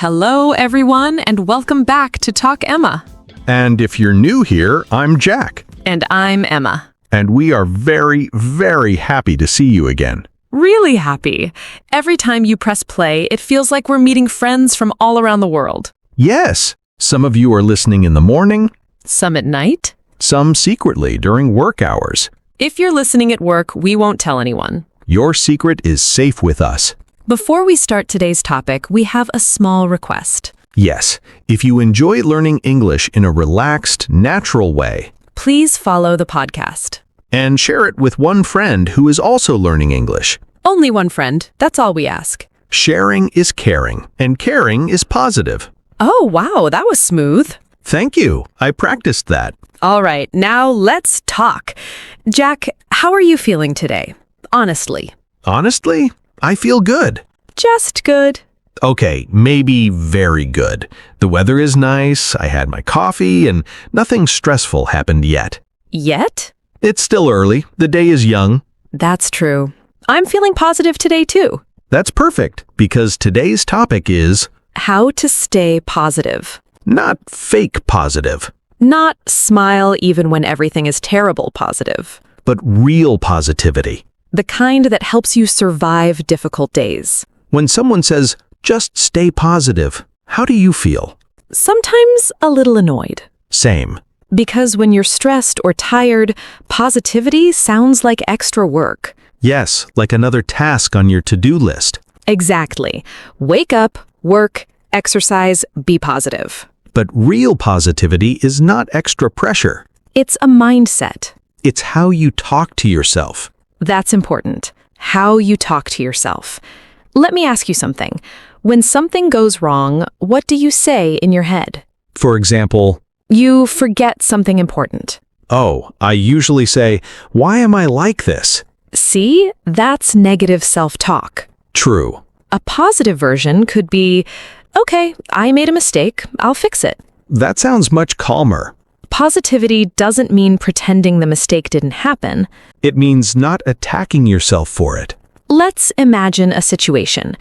Hello, everyone, and welcome back to Talk Emma. And if you're new here, I'm Jack. And I'm Emma. And we are very, very happy to see you again. Really happy. Every time you press play, it feels like we're meeting friends from all around the world. Yes, some of you are listening in the morning, Some at night. some secretly during work hours. If you're listening at work, we won't tell anyone. Your secret is safe with us. Before we start today's topic, we have a small request. Yes, if you enjoy learning English in a relaxed, natural way, Please follow the podcast. and share it with one friend who is also learning English. Only one friend, that's all we ask. Sharing is caring, and caring is positive. Oh, wow, that was smooth. Thank you. I practiced that. All right, now let's talk. Jack, how are you feeling today? Honestly. Honestly, I feel good. Just good. Okay, maybe very good. The weather is nice, I had my coffee, and nothing stressful happened yet. Yet? It's still early, the day is young. That's true. I'm feeling positive today, too. That's perfect, because today's topic is How to stay positive. not fake positive, Not smile even when everything is terrible positive. but real positivity. The kind that helps you survive difficult days. When someone says, just stay positive, how do you feel? Sometimes a little annoyed. Same. Because when you're stressed or tired, positivity sounds like extra work. Yes, like another task on your to-do list. Exactly. Wake up, work, exercise, be positive. But real positivity is not extra pressure. It's a mindset. It's how you talk to yourself. That's important. How you talk to yourself. Let me ask you something. When something goes wrong, what do you say in your head? For example, You forget something important. oh, I usually say, why am I like this? See, that's negative self-talk. True. A positive version could be, okay, I made a mistake, I'll fix it. That sounds much calmer. Positivity doesn't mean pretending the mistake didn't happen. It means not attacking yourself for it. Let's imagine a situation.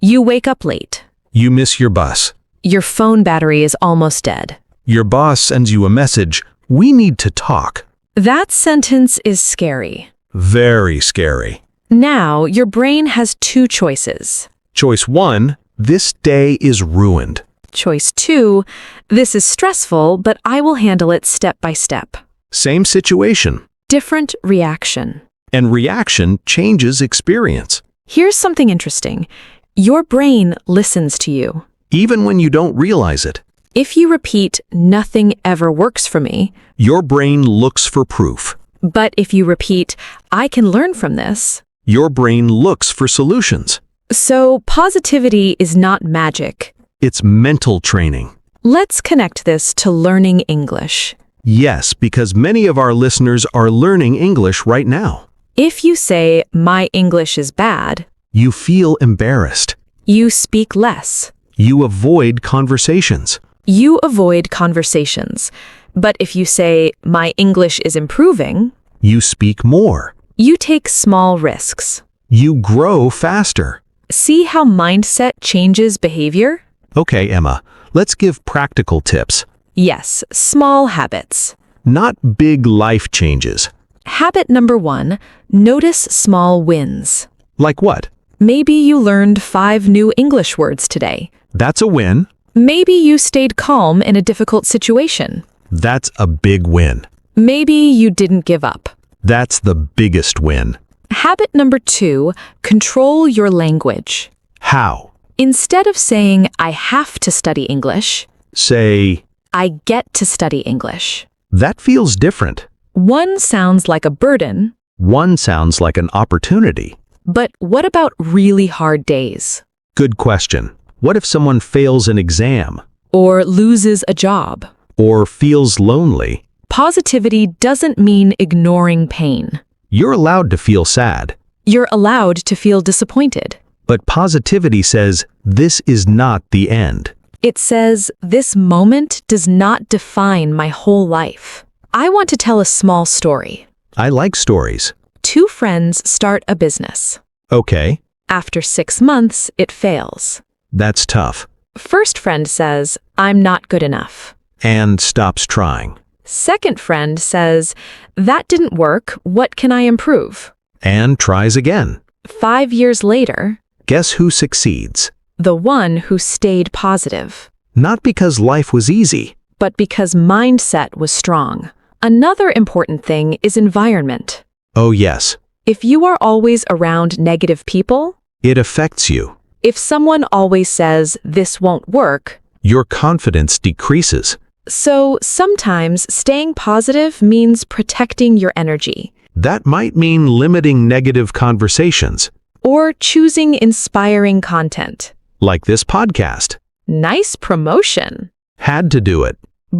You wake up late. You miss your bus. Your phone battery is almost dead. Your boss sends you a message, we need to talk. That sentence is scary. Very scary. Now, your brain has two choices. Choice 1, this day is ruined. Choice 2, this is stressful, but I will handle it step by step. Same situation. Different reaction. And reaction changes experience. Here's something interesting. Your brain listens to you. Even when you don't realize it, If you repeat, nothing ever works for me, your brain looks for proof. but if you repeat, I can learn from this. Your brain looks for solutions. So positivity is not magic. It's mental training. Let's connect this to learning English. Yes, because many of our listeners are learning English right now. If you say, my English is bad, You feel embarrassed. you speak less. You avoid conversations. You avoid conversations. But if you say, my English is improving, You speak more. you take small risks. You grow faster. See how mindset changes behavior? Okay, Emma, let's give practical tips. Yes, small habits. Not big life changes. Habit number 1, notice small wins. Like what? Maybe you learned 5 new English words today. That's a win. Maybe you stayed calm in a difficult situation. That's a big win. Maybe you didn't give up. That's the biggest win. Habit number 2, control your language. How? Instead of saying, I have to study English, Say, I get to study English. that feels different. One sounds like a burden, One sounds like an opportunity. but what about really hard days? Good question. What if someone fails an exam? Or loses a job? Or feels lonely? Positivity doesn't mean ignoring pain. You're allowed to feel sad. You're allowed to feel disappointed. But positivity says, this is not the end. It says, this moment does not define my whole life. I want to tell a small story. I like stories. 2 friends start a business. Okay, After 6 months, it fails. that's tough. First friend says, I'm not good enough. And stops trying. Second friend says, that didn't work, what can I improve? And tries again. 5 years later, Guess who succeeds? the one who stayed positive, Not because life was easy. but because mindset was strong. Another important thing is environment. Oh yes, If you are always around negative people, it affects you. if someone always says, this won't work, Your confidence decreases. so sometimes staying positive means protecting your energy That might mean limiting negative conversations, or choosing inspiring content. like this podcast. Nice promotion. Had to do it.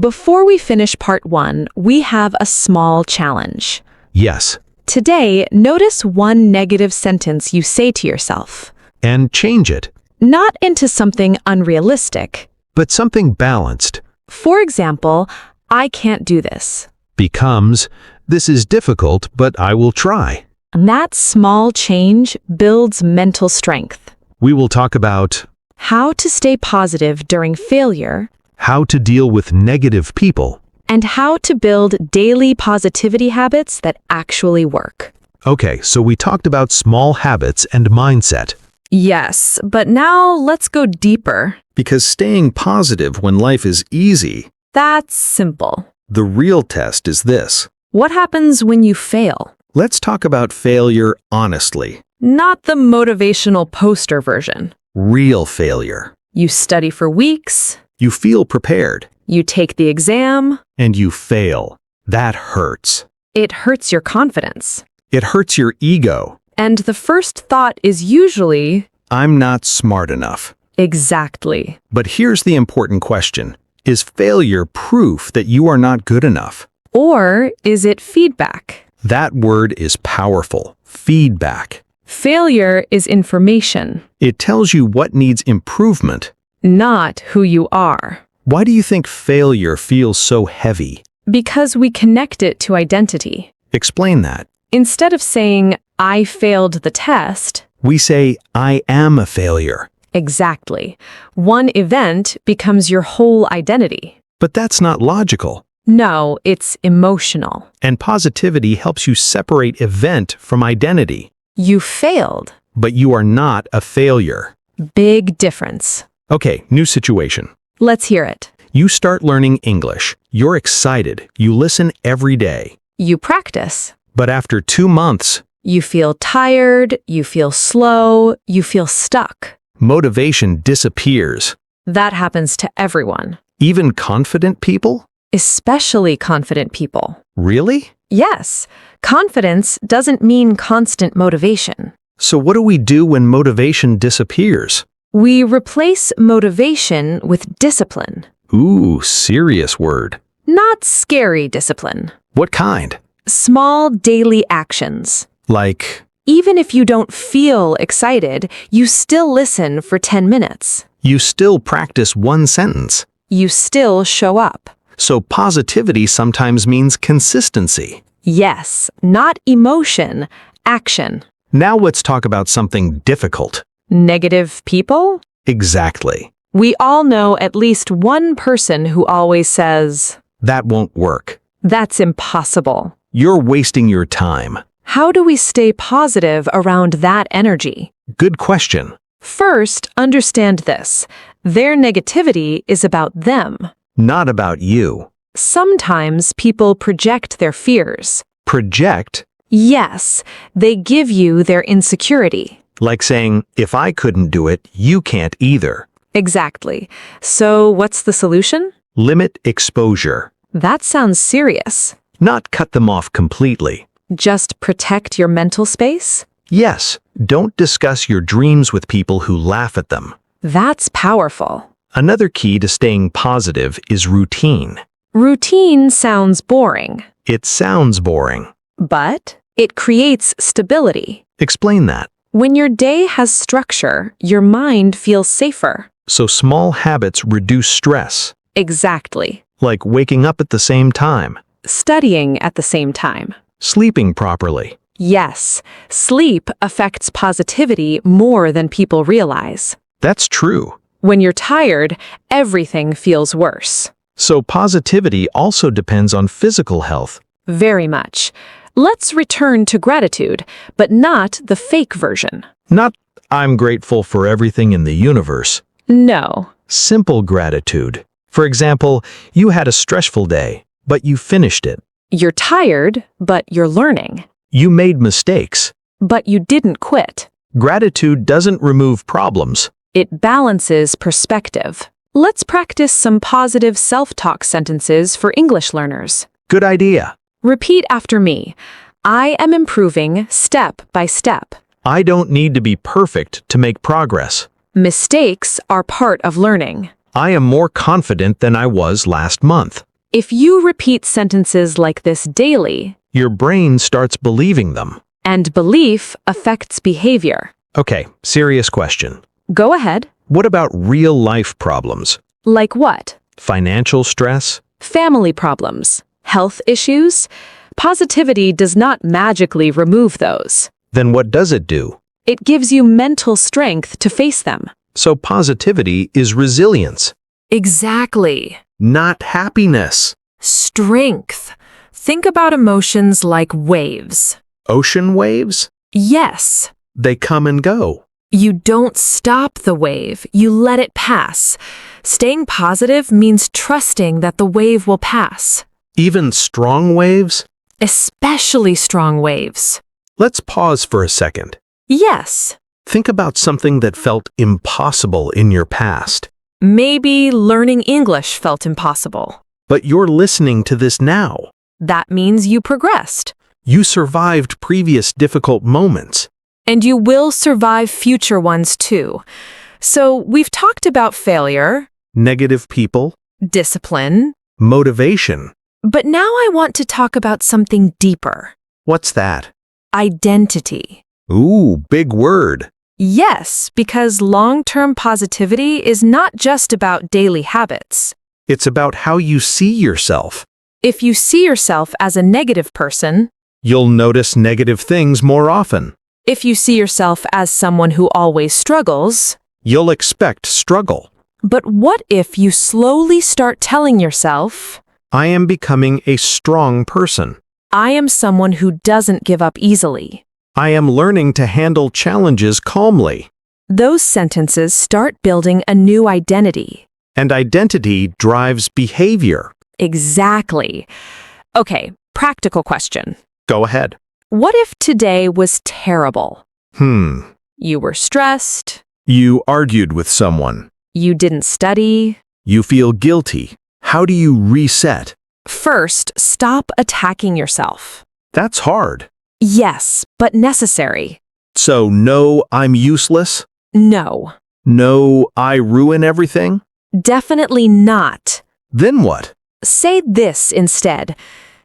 Before we finish part 1, we have a small challenge. Yes. Today, notice one negative sentence you say to yourself. And change it. Not into something unrealistic. But something balanced For example, I can't do this. becomes, this is difficult, but I will try. And that small change builds mental strength. We will talk about How to stay positive during failure, how to deal with negative people. and how to build daily positivity habits that actually work. Okay, so we talked about small habits and mindset. Yes, but now let's go deeper. Because staying positive when life is easy, That's simple. the real test is this. What happens when you fail? Let's talk about failure honestly. Not the motivational poster version. Real failure. You study for weeks, You feel prepared, you take the exam, and you fail. That hurts. it hurts your confidence. It hurts your ego. And the first thought is usually, I'm not smart enough. exactly. But here's the important question. Is failure proof that you are not good enough? Or is it feedback? That word is powerful. Feedback. Failure is information, It tells you what needs improvement. not who you are. Why do you think failure feels so heavy? Because we connect it to identity. Explain that. Instead of saying, I failed the test, We say, I am a failure. exactly. One event becomes your whole identity. But that's not logical. No, it's emotional. And positivity helps you separate event from identity. You failed. But you are not a failure. Big difference. Okay, new situation. Let's hear it. You start learning English. You're excited. You listen every day. You practice. But after 2 months, You feel tired, you feel slow, you feel stuck. motivation disappears. That happens to everyone, Even confident people? especially confident people. Really? Yes, confidence doesn't mean constant motivation. So what do we do when motivation disappears? We replace motivation with discipline, Ooh, serious word. not scary discipline. What kind? Small daily actions. Like, Even if you don't feel excited, you still listen for 10 minutes. you still practice one sentence. You still show up. So positivity sometimes means consistency. Yes, not emotion, action. Now let's talk about something difficult. Negative people? Exactly. We all know at least one person who always says, That won't work. that's impossible. You're wasting your time. How do we stay positive around that energy? Good question. First, understand this. Their negativity is about them. Not about you. Sometimes people project their fears. Project, Yes, they give you their insecurity. like saying, if I couldn't do it, you can't either. Exactly. So what's the solution? Limit exposure. That sounds serious. Not cut them off completely. Just protect your mental space? Yes, don't discuss your dreams with people who laugh at them. That's powerful. Another key to staying positive is routine. Routine sounds boring, It sounds boring. but it creates stability. Explain that. When your day has structure, your mind feels safer. So small habits reduce stress, Exactly. like waking up at the same time, Studying at the same time. sleeping properly. Yes, sleep affects positivity more than people realize. That's true. When you're tired, everything feels worse. So positivity also depends on physical health. Very much. Let's return to gratitude, but not the fake version. Not, I'm grateful for everything in the universe. No. Simple gratitude. For example, you had a stressful day, but you finished it. You're tired, but you're learning. You made mistakes. But you didn't quit. Gratitude doesn't remove problems. It balances perspective. Let's practice some positive self-talk sentences for English learners. Good idea. Repeat after me. I am improving step by step. I don't need to be perfect to make progress. Mistakes are part of learning. I am more confident than I was last month. If you repeat sentences like this daily, Your brain starts believing them. and belief affects behavior. Okay, serious question. Go ahead. What about real-life problems? Like what? Financial stress? Family problems, health issues. Positivity does not magically remove those. Then what does it do? It gives you mental strength to face them. So positivity is resilience, Exactly. not happiness. Strength. Think about emotions like waves. Ocean waves? Yes. They come and go. You don't stop the wave, you let it pass. Staying positive means trusting that the wave will pass. Even strong waves? Especially strong waves. Let's pause for a second. Yes. Think about something that felt impossible in your past. Maybe learning English felt impossible. But you're listening to this now. That means you progressed. You survived previous difficult moments. And you will survive future ones too. So we've talked about failure, Negative people, discipline, motivation. but now I want to talk about something deeper. What's that? Identity. Ooh, big word. Yes, because long-term positivity is not just about daily habits. It's about how you see yourself. If you see yourself as a negative person, You'll notice negative things more often. if you see yourself as someone who always struggles, You'll expect struggle. but what if you slowly start telling yourself, I am becoming a strong person. I am someone who doesn't give up easily? I am learning to handle challenges calmly. Those sentences start building a new identity. And identity drives behavior. Exactly. Okay, practical question. Go ahead. What if today was terrible? You were stressed, You argued with someone. you didn't study. You feel guilty. How do you reset? First, stop attacking yourself. That's hard. Yes, but necessary. So no, I'm useless? No, No, I ruin everything? definitely not. Then what? Say this instead.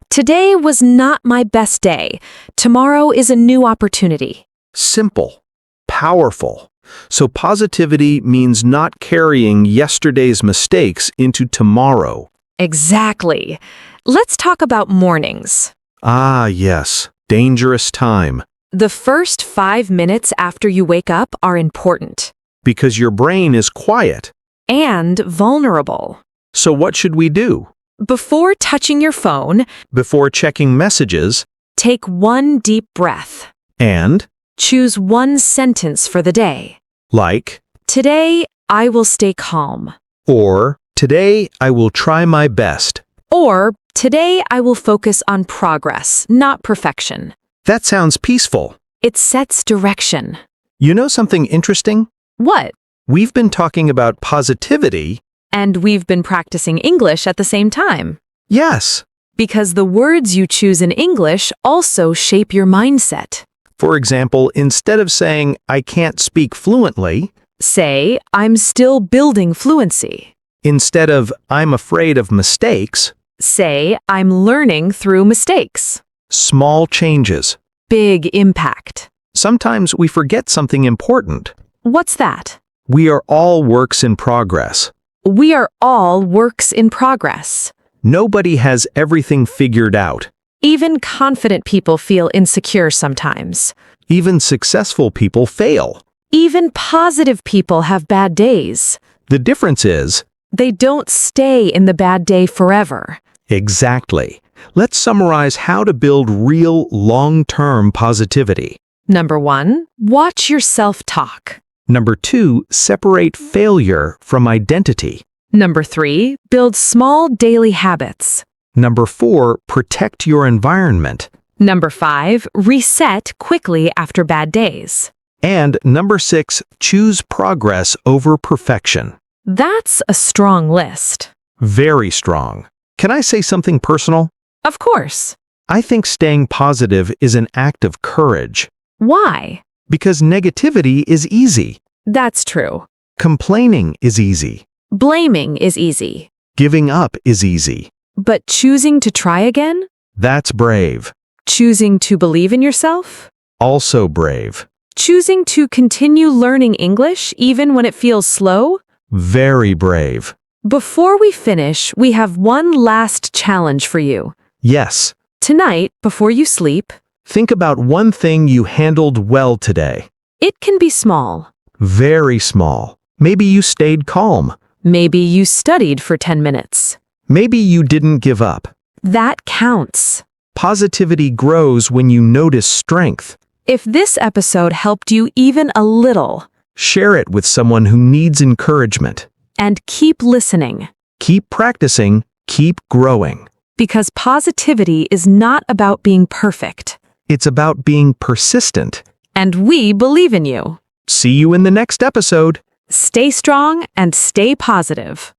Today was not my best day. Tomorrow is a new opportunity. Simple. Powerful. So positivity means not carrying yesterday's mistakes into tomorrow. Exactly. Let's talk about mornings. Ah, yes. Dangerous time. The first 5 minutes after you wake up are important Because your brain is quiet. and vulnerable. So what should we do? Before touching your phone, Before checking messages, take one deep breath. and, Choose one sentence for the day. like, Today, I will stay calm. or, today I will try my best. Or, today I will focus on progress, not perfection. That sounds peaceful. It sets direction. You know something interesting? What? We've been talking about positivity. And we've been practicing English at the same time. Yes. Because the words you choose in English also shape your mindset. For example, instead of saying, I can't speak fluently, Say, I'm still building fluency. instead of, I'm afraid of mistakes, Say, I'm learning through mistakes. small changes. Big impact. Sometimes we forget something important. What's that? We are all works in progress. We are all works in progress. Nobody has everything figured out. Even confident people feel insecure sometimes. Even successful people fail. Even positive people have bad days. The difference is, they don't stay in the bad day forever. exactly. Let's summarize how to build real long-term positivity. Number 1, watch your self-talk. Number 2, separate failure from identity. Number 3, build small daily habits. Number 4, protect your environment. Number 5, reset quickly after bad days. And number 6, choose progress over perfection. That's a strong list. Very strong. Can I say something personal? Of course. I think staying positive is an act of courage. Why? Because negativity is easy. That's true. Complaining is easy. Blaming is easy. Giving up is easy. But choosing to try again? That's brave. Choosing to believe in yourself? Also brave. Choosing to continue learning English even when it feels slow? Very brave. Before we finish, we have one last challenge for you. Yes. Tonight, before you sleep, Think about one thing you handled well today. it can be small. Very small. Maybe you stayed calm. Maybe you studied for 10 minutes. Maybe you didn't give up. That counts. Positivity grows when you notice strength. If this episode helped you even a little, Share it with someone who needs encouragement. and keep listening, Keep practicing, keep growing. because positivity is not about being perfect. It's about being persistent. And we believe in you. See you in the next episode. Stay strong and stay positive.